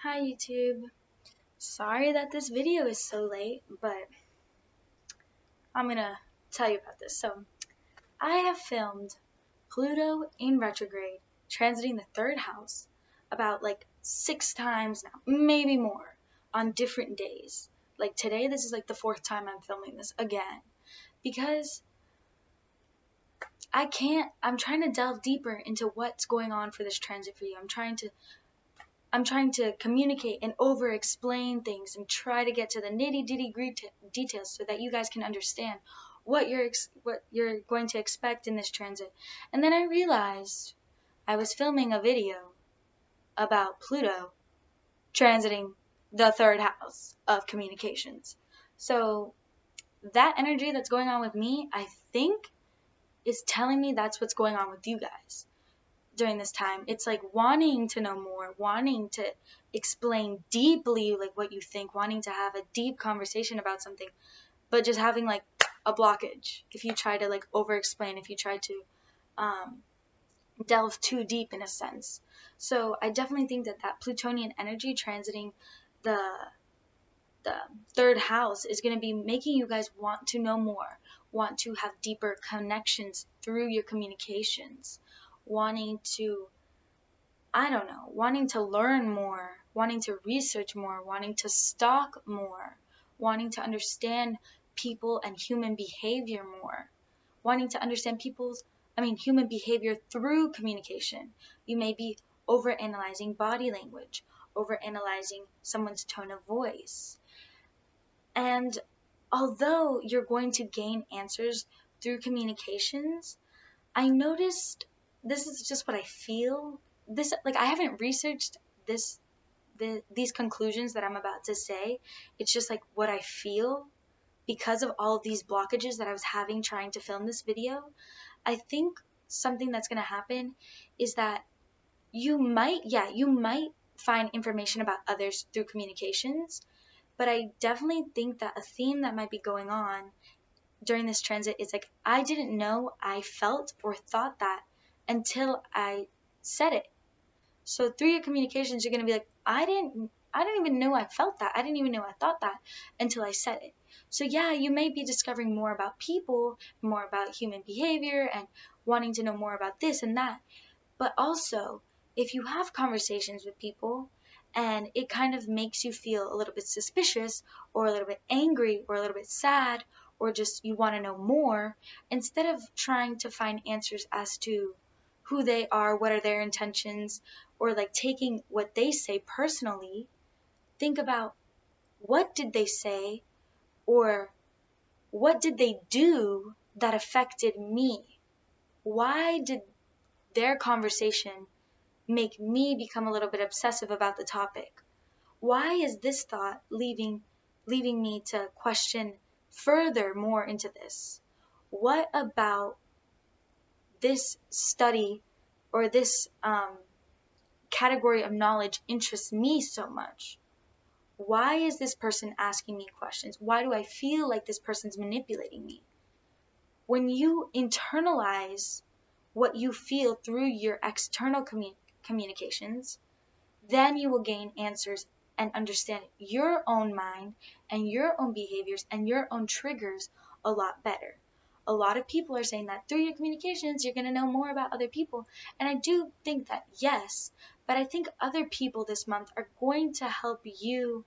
Hi YouTube. Sorry that this video is so late, but I'm gonna tell you about this. So, I have filmed Pluto in retrograde transiting the third house about like 6 times now, maybe more, on different days. Like today, this is like the 4th time I'm filming this again because I'm trying to delve deeper into what's going on for this transit for you. I'm trying to communicate and over explain things and try to get to the nitty details so that you guys can understand what you're going to expect in this transit. And then I realized I was filming a video about Pluto transiting the third house of communications. So that energy that's going on with me, I think, is telling me that's what's going on with you guys during this time. It's like wanting to know more, wanting to explain deeply like what you think, wanting to have a deep conversation about something, but just having like a blockage if you try to like over explain, if you try to delve too deep in a sense. So I definitely think that Plutonian energy transiting the the third house is going to be making you guys want to know more, want to have deeper connections through your communications, wanting to, I don't know, wanting to learn more, wanting to research more, wanting to stalk more, wanting to understand people and human behavior more, wanting to understand human behavior through communication. You may be overanalyzing body language, overanalyzing someone's tone of voice. And although you're going to gain answers through communications, I noticed, this is just what I feel. This, like, I haven't researched these conclusions that I'm about to say. It's just like what I feel because of all of these blockages that I was having trying to film this video. I think something that's going to happen is that you might find information about others through communications, but I definitely think that a theme that might be going on during this transit is like, I didn't know I felt or thought that until I said it. So through your communications, you're going to be like, I didn't even know I felt that. I didn't even know I thought that until I said it. So yeah, you may be discovering more about people, more about human behavior, and wanting to know more about this and that. But also, if you have conversations with people and it kind of makes you feel a little bit suspicious or a little bit angry or a little bit sad, or just you want to know more, instead of trying to find answers as to who they are, what are their intentions, or like taking what they say personally, think about, what did they say, or what did they do that affected me? Why did their conversation make me become a little bit obsessive about the topic? Why is this thought leaving me to question further more into this? What about this study or this category of knowledge interests me so much? Why is this person asking me questions? Why do I feel like this person's manipulating me? When you internalize what you feel through your external communications, then you will gain answers and understand your own mind and your own behaviors and your own triggers a lot better. A lot of people are saying that through your communications, you're going to know more about other people. And I do think that, yes, but I think other people this month are going to help you.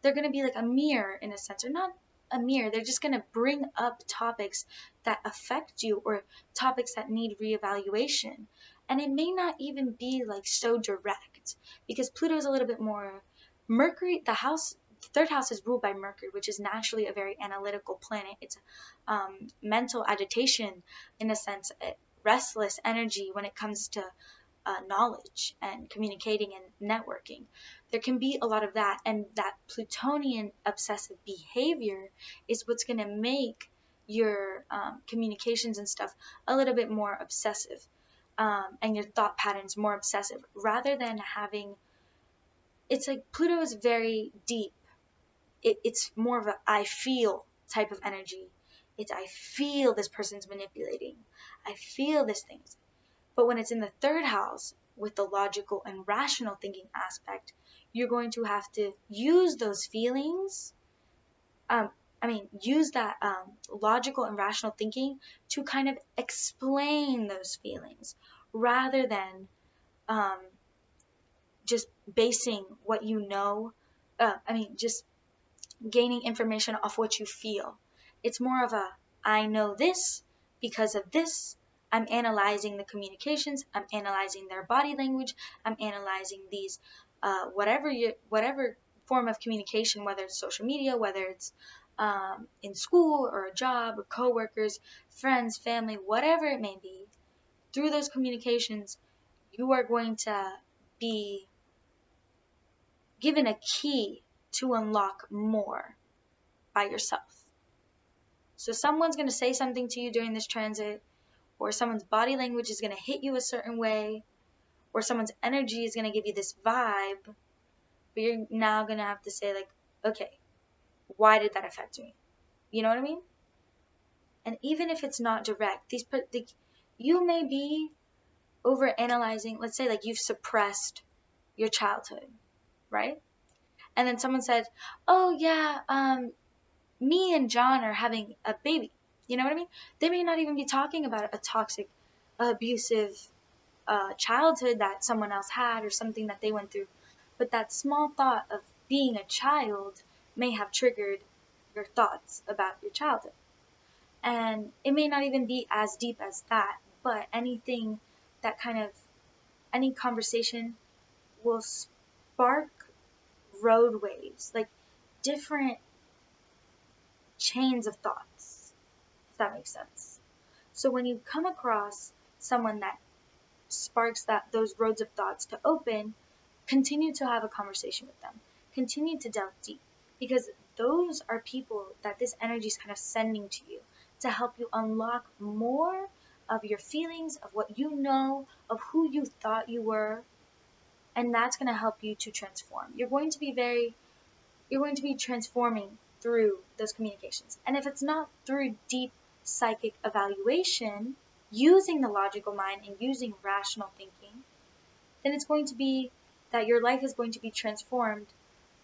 They're going to be like a mirror in a sense, or not a mirror. They're just going to bring up topics that affect you or topics that need reevaluation. And it may not even be like so direct, because Pluto is a little bit more Mercury. The third house is ruled by Mercury, which is naturally a very analytical planet. It's mental agitation in a sense, restless energy when it comes to knowledge and communicating and networking. There can be a lot of that, and that Plutonian obsessive behavior is what's going to make your communications and stuff a little bit more obsessive, and your thought patterns more obsessive, rather than having, it's like Pluto is very deep. It's more of a I feel type of energy. It's I feel this person's manipulating. I feel this thing. But when it's in the third house, with the logical and rational thinking aspect, you're going to have to use those feelings, use that logical and rational thinking to kind of explain those feelings rather than just basing what you know, just gaining information off what you feel. It's more of a, I know this because of this. I'm analyzing the communications. I'm analyzing their body language. I'm analyzing these, whatever form of communication, whether it's social media, whether it's in school or a job or coworkers, friends, family, whatever it may be. Through those communications, you are going to be given a key to unlock more by yourself. So someone's going to say something to you during this transit, or someone's body language is going to hit you a certain way, or someone's energy is going to give you this vibe, but you're now going to have to say, like, okay, why did that affect me? You know what I mean? And even if it's not direct, you may be over analyzing. Let's say, like, you've suppressed your childhood, right? And then someone said, oh yeah, me and John are having a baby. You know what I mean? They may not even be talking about a toxic, abusive childhood that someone else had or something that they went through. But that small thought of being a child may have triggered your thoughts about your childhood. And it may not even be as deep as that, but anything that any conversation will spark roadways, like different chains of thoughts, if that makes sense. So when you come across someone that sparks those roads of thoughts to open, continue to have a conversation with them. Continue to delve deep, because those are people that this energy is kind of sending to you to help you unlock more of your feelings, of what you know, of who you thought you were, and that's going to help you to transform. You're going to be transforming through those communications. And if it's not through deep psychic evaluation, using the logical mind and using rational thinking, then it's going to be that your life is going to be transformed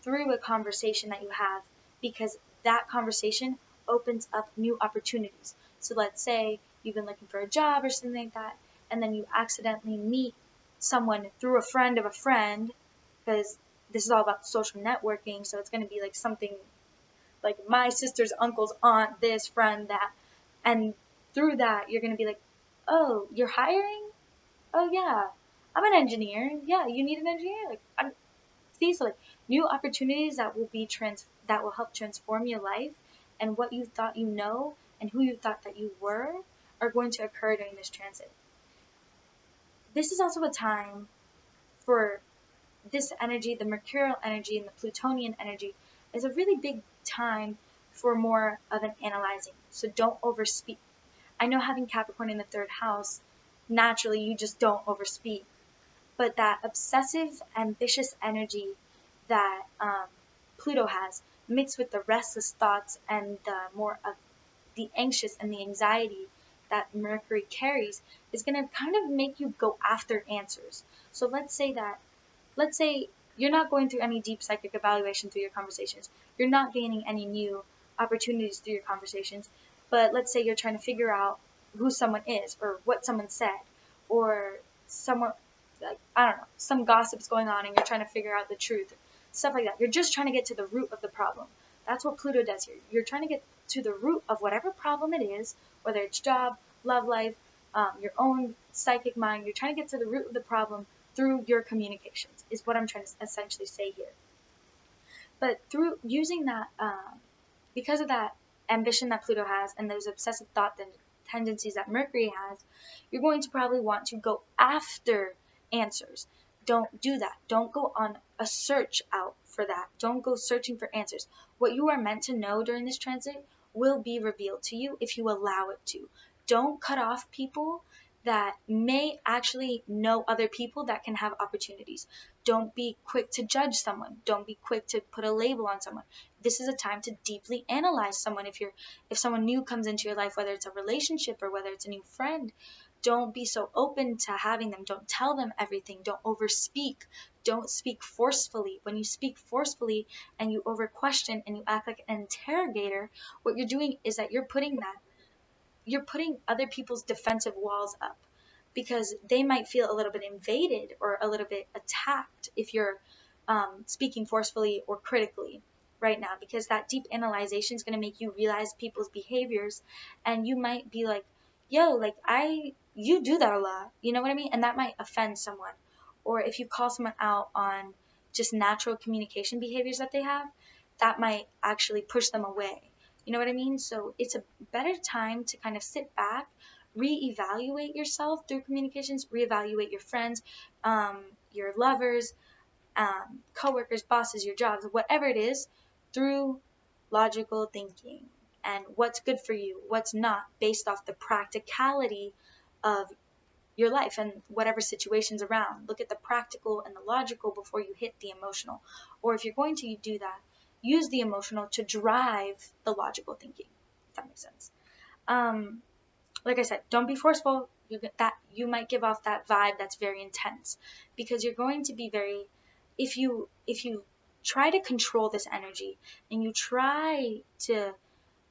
through a conversation that you have, because that conversation opens up new opportunities. So let's say you've been looking for a job or something like that, and then you accidentally meet someone through a friend of a friend, because this is all about social networking, so it's going to be like something like my sister's uncle's aunt, this friend, that, and through that you're going to be like, oh, you're hiring? Oh yeah, I'm an engineer. Yeah, you need an engineer? Like, see, so like new opportunities that will help transform your life, and what you thought you know and who you thought that you were are going to occur during this transit. This is also a time for this energy, the Mercurial energy and the Plutonian energy, is a really big time for more of an analyzing. So don't overspeak. I know having Capricorn in the third house, naturally you just don't overspeak. But that obsessive, ambitious energy that Pluto has, mixed with the restless thoughts and the more of the anxious and the anxiety that Mercury carries, is going to kind of make you go after answers. So let's say you're not going through any deep psychic evaluation through your conversations. You're not gaining any new opportunities through your conversations. But let's say you're trying to figure out who someone is, or what someone said, or someone, like, I don't know, some gossip's going on and you're trying to figure out the truth. Stuff like that. You're just trying to get to the root of the problem. That's what Pluto does here. You're trying to get to the root of whatever problem it is, whether it's job, love life, your own psychic mind. You're trying to get to the root of the problem through your communications, is what I'm trying to essentially say here. But through using that, because of that ambition that Pluto has and those obsessive thought tendencies that Mercury has, you're going to probably want to go after answers. Don't do that. Don't go on a search out for that. Don't go searching for answers. What you are meant to know during this transit will be revealed to you if you allow it to. Don't cut off people that may actually know other people that can have opportunities. Don't be quick to judge someone. Don't be quick to put a label on someone. This is a time to deeply analyze someone. If someone new comes into your life, whether it's a relationship or whether it's a new friend, Don't be so open to having them. Don't tell them everything. Don't overspeak. Don't speak forcefully. When you speak forcefully and you over question and you act like an interrogator, what you're doing is that you're putting other people's defensive walls up, because they might feel a little bit invaded or a little bit attacked if you're speaking forcefully or critically right now, because that deep analyzation is going to make you realize people's behaviors, and you might be like, yo, like you do that a lot, you know what I mean? And that might offend someone. Or if you call someone out on just natural communication behaviors that they have, that might actually push them away. You know what I mean? So it's a better time to kind of sit back, reevaluate yourself through communications, reevaluate your friends, your lovers, coworkers, bosses, your jobs, whatever it is, through logical thinking and what's good for you, what's not, based off the practicality of your life and whatever situations around. Look at the practical and the logical before you hit the emotional. Or if you're going to do that, use the emotional to drive the logical thinking, if that makes sense. Like I said, don't be forceful. You might give off that vibe that's very intense, because you're going to be very, if you try to control this energy and you try to,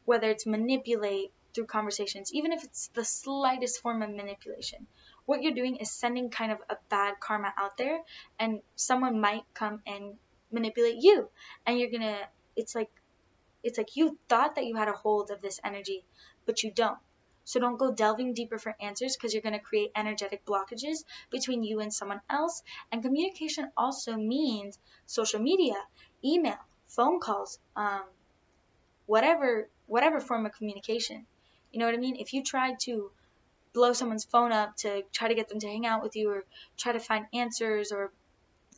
whether it's manipulate through conversations, even if it's the slightest form of manipulation, what you're doing is sending kind of a bad karma out there, and someone might come and manipulate you, and it's like you thought that you had a hold of this energy, but you don't. So don't go delving deeper for answers, because you're going to create energetic blockages between you and someone else. And communication also means social media, email, phone calls, whatever form of communication. You know what I mean? If you try to blow someone's phone up to try to get them to hang out with you, or try to find answers, or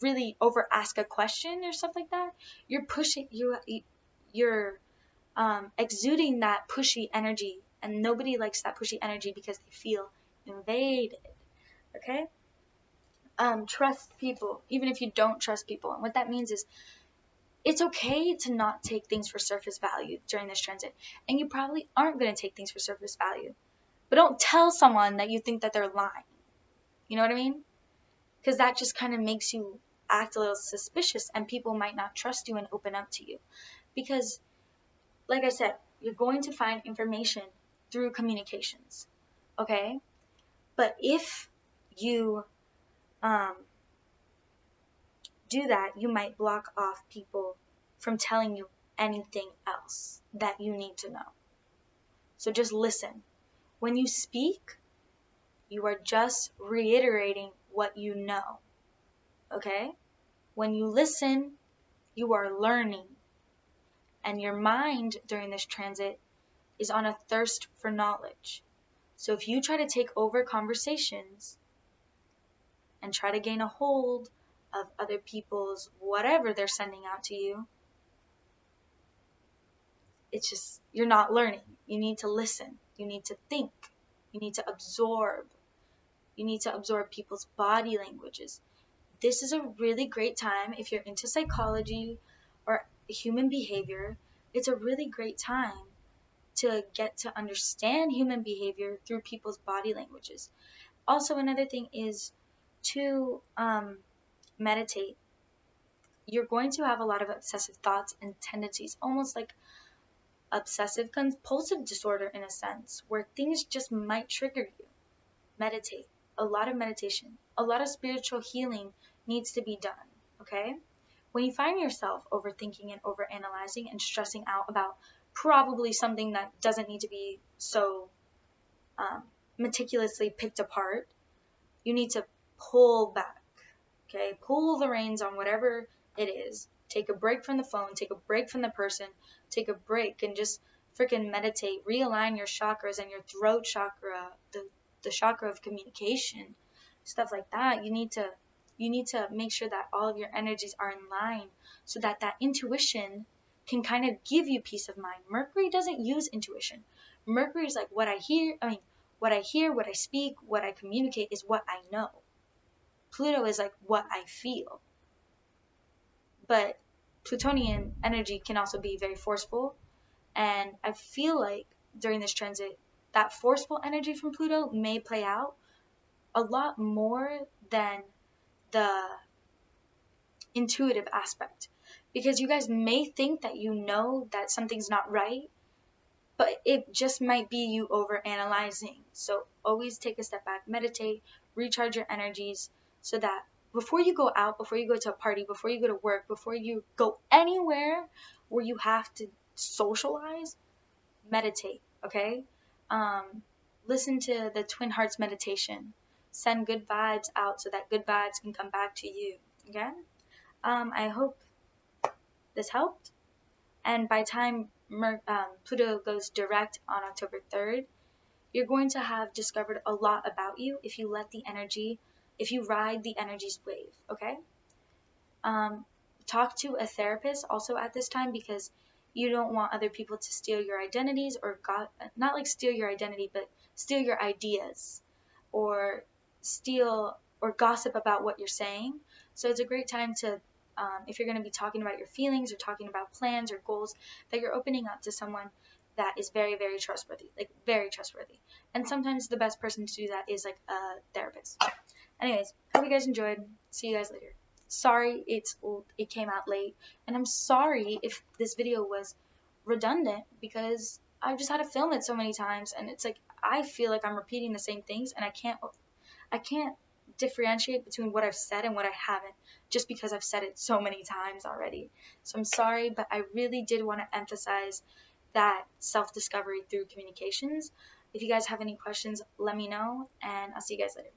really over ask a question or stuff like that, you're exuding that pushy energy, and nobody likes that pushy energy because they feel invaded. Okay? Trust people, even if you don't trust people. And what that means is, it's okay to not take things for surface value during this transit, and you probably aren't going to take things for surface value. But don't tell someone that you think that they're lying. You know what I mean? Because that just kind of makes you act a little suspicious, and people might not trust you and open up to you. Because, like I said, you're going to find information through communications. Okay? But if you do that, you might block off people from telling you anything else that you need to know. So just listen. When you speak, you are just reiterating what you know. Okay? When you listen, you are learning. And your mind during this transit is on a thirst for knowledge. So if you try to take over conversations and try to gain a hold of other people's whatever they're sending out to you, it's just, you're not learning. You need to listen. You need to think. You need to absorb. You need to absorb people's body languages. This is a really great time if you're into psychology or human behavior. It's a really great time to get to understand human behavior through people's body languages. Also, another thing is to meditate. You're going to have a lot of obsessive thoughts and tendencies, almost like obsessive compulsive disorder in a sense, where things just might trigger you. Meditate. A lot of meditation. A lot of spiritual healing needs to be done, okay? When you find yourself overthinking and overanalyzing and stressing out about probably something that doesn't need to be so meticulously picked apart, you need to pull back, okay? Pull the reins on whatever it is. Take a break from the phone, take a break from the person, take a break and just freaking meditate. Realign your chakras and your throat chakra, the chakra of communication, stuff like that. You need to make sure that all of your energies are in line, so that that intuition can kind of give you peace of mind. Mercury doesn't use intuition. Mercury is like what I hear, what I speak, what I communicate is what I know. Pluto is like what I feel. But Plutonian energy can also be very forceful, and I feel like during this transit, that forceful energy from Pluto may play out a lot more than the intuitive aspect, because you guys may think that you know that something's not right, but it just might be you over analyzing. So always take a step back, meditate, recharge your energies, so that before you go out, before you go to a party, before you go to work, before you go anywhere where you have to socialize, meditate. Okay, um, listen to the Twin Hearts meditation, send good vibes out so that good vibes can come back to you. Okay, I hope this helped. And by time Pluto goes direct on October 3rd, you're going to have discovered a lot about you if you let the energy, if you ride the energy's wave, okay? Talk to a therapist also at this time, because you don't want other people to steal your identities, or not like steal your identity, but steal your ideas, or steal or gossip about what you're saying. So it's a great time to, if you're going to be talking about your feelings or talking about plans or goals, that you're opening up to someone that is very, very trustworthy, like very trustworthy. And sometimes the best person to do that is like a therapist. Anyways, hope you guys enjoyed. See you guys later. Sorry it came out late, and I'm sorry if this video was redundant, because I've just had to film it so many times, and it's like I feel like I'm repeating the same things, and I can't differentiate between what I've said and what I haven't, just because I've said it so many times already. So I'm sorry, but I really did want to emphasize that self-discovery through communications. If you guys have any questions, let me know, and I'll see you guys later.